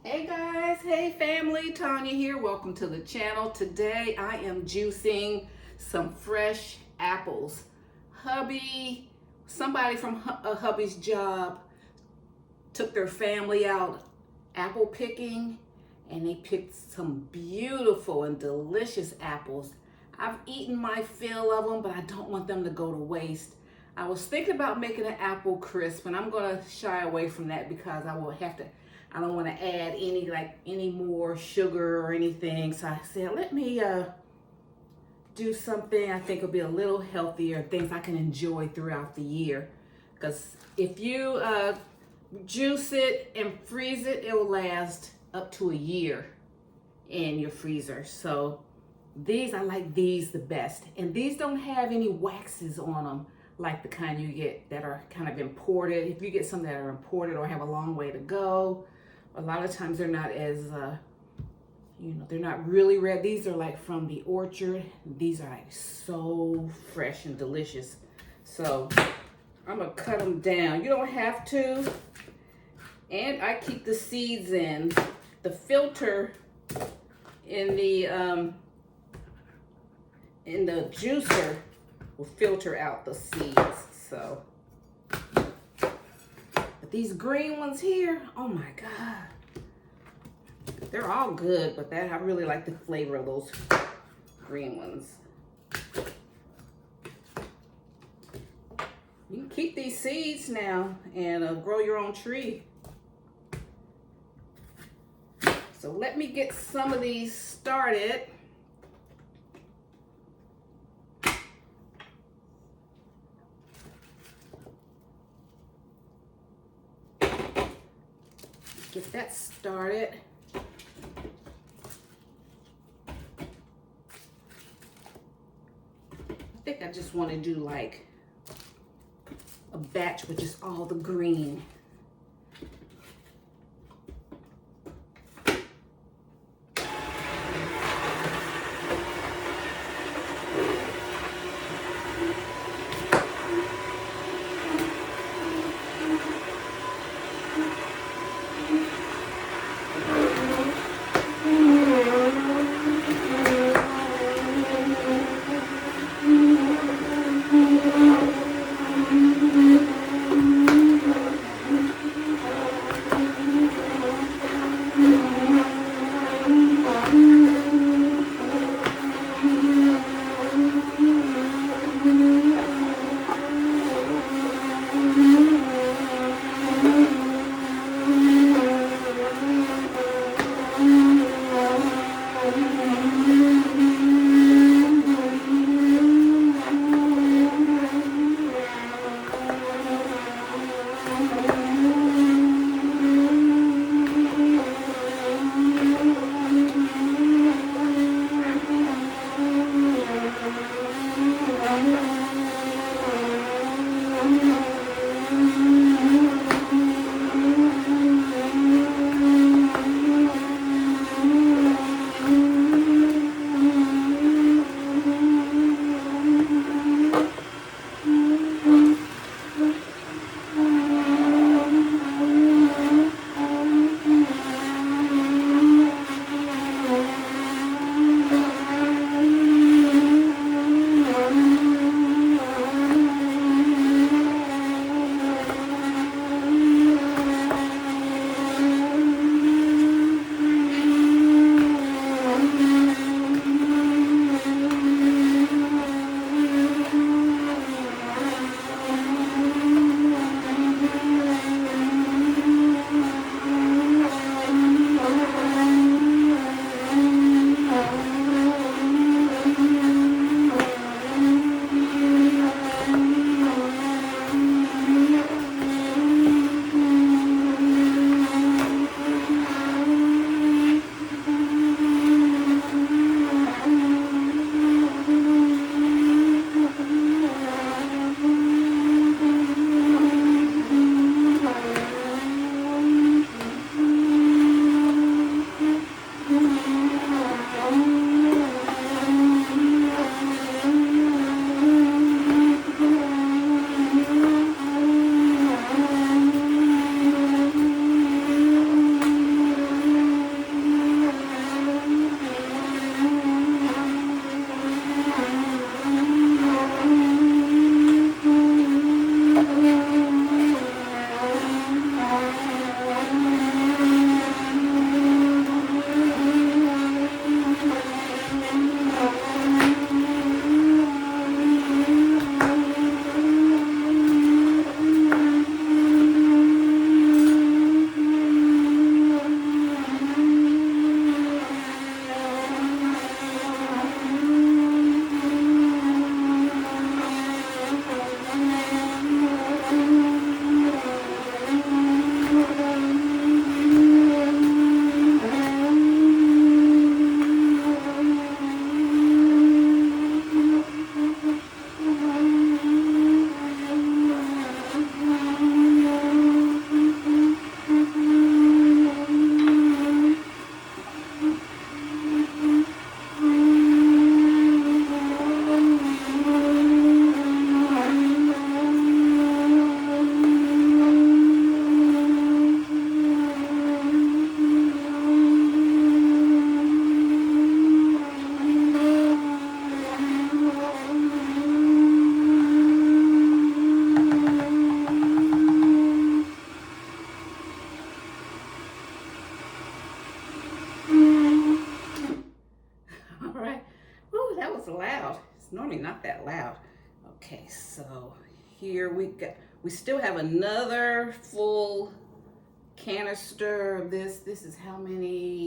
Hey guys, hey family, Tanya here. Welcome to the channel. Today I am juicing some fresh apples. Somebody from hubby's job took their family out apple picking and they picked some beautiful and delicious apples. I've eaten my fill of them, but I don't want them to go to waste. I was thinking about making an apple crisp, and I'm gonna shy away from that because I don't want to add any more sugar or anything. So I said, let me do something I think will be a little healthier, things I can enjoy throughout the year. Because if you juice it and freeze it, it will last up to a year in your freezer. So I like these the best. And these don't have any waxes on them like the kind you get that are kind of imported. If you get some that are imported or have a long way to go, a lot of times they're not as, they're not really red. These are like from the orchard. These are like so fresh and delicious. So I'm gonna cut them down. You don't have to. And I keep the seeds in. The filter in the juicer will filter out the seeds. So. But these green ones here, oh my God. They're all good, but I really like the flavor of those green ones. You can keep these seeds now and grow your own tree. So let me get some of these started. Get that started. I think I just want to do like a batch with just all the green. Ooh, that was loud. It's normally not that loud. Okay, so here we still have another full canister of this. This is how many?